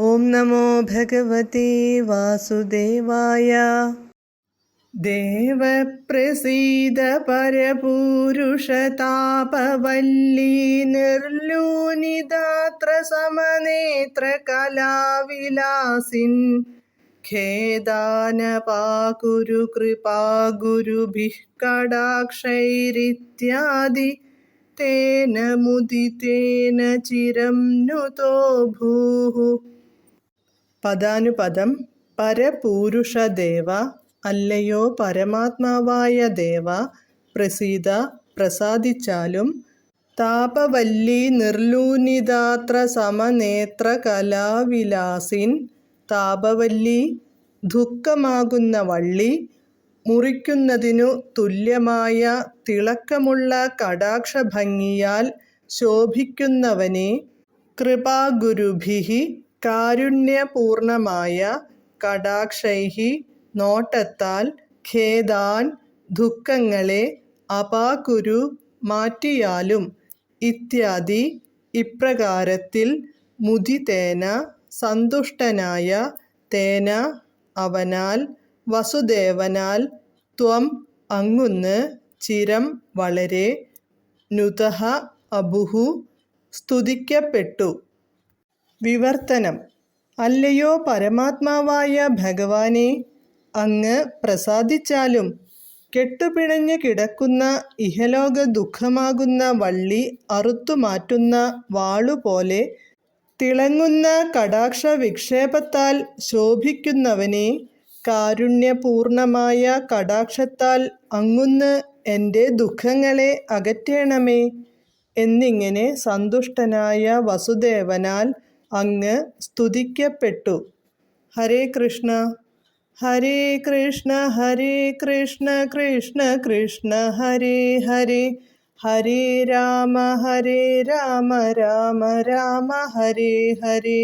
ഓം നമോ ഭഗവതേ വാസുദേവായ. ദേവപ്രസീദ പരപൂരുഷതാപവല്ലീ നിർലൂനിതാത്ര സമനേത്ര കലാവിലാസിൻ ഖേദാനപാകുരു കൃപാഗുരുഭിഃ കടാക്ഷൈരിത്യാദി തേന മുദിതേന ചിരം നുതോ ഭൂഃ. പദാനുപദം. പരപൂരുഷദേവ, അല്ലയോ പരമാത്മാവായ ദേവ, പ്രസീദ, പ്രസാദിച്ചാലും. താപവല്ലീ നിർലൂനിതാത്ര സമനേത്ര കലാവിലാസിൻ, താപവല്ലി, ദുഃഖമാകുന്ന വള്ളി, മുറിക്കുന്നതിനു തുല്യമായ തിളക്കമുള്ള കടാക്ഷഭംഗിയാൽ ശോഭിക്കുന്നവനെ, കൃപാഗുരുഭിഃ, കാരുണ്യപൂർണമായ കടാക്ഷൈഃ, നോട്ടത്താൽ, ഖേദാൻ, ദുഃഖങ്ങളെ, അപാകുരു, മാറ്റിയാലും, ഇത്യാദി, ഇപ്രകാരത്തിൽ, മുദിതേന, സന്തുഷ്ടനായ, തേന, അവനാൽ, വസുദേവനാൽ, ത്വം, അങ്ങുന്ന്, ചിരം, വളരെ, നുതഃ, അഭുഃ, സ്തുതിക്കപ്പെട്ടു. വിവർത്തനം. അല്ലയോ പരമാത്മാവായ ഭഗവാനേ, അങ്ങ് പ്രസാദിച്ചാലും കെട്ടുപിണഞ്ഞ് കിടക്കുന്ന ഇഹലോക ദുഃഖമാകുന്ന വള്ളി അറുത്തുമാറ്റുന്ന വാളുപോലെ തിളങ്ങുന്ന കടാക്ഷ വിക്ഷേപത്താൽ ശോഭിക്കുന്നവനെ, കാരുണ്യപൂർണമായ കടാക്ഷത്താൽ അങ്ങുന്ന് എൻ്റെ ദുഃഖങ്ങളെ അകറ്റേണമേ എന്നിങ്ങനെ സന്തുഷ്ടനായ വസുദേവനാൽ അങ്ങ് സ്തുതിക്കപ്പെട്ടു. ഹരേ കൃഷ്ണ ഹരേ കൃഷ്ണ ഹരേ കൃഷ്ണ കൃഷ്ണ കൃഷ്ണ ഹരേ ഹരേ, ഹരേ രാമ രാമ രാമ ഹരേ ഹരേ.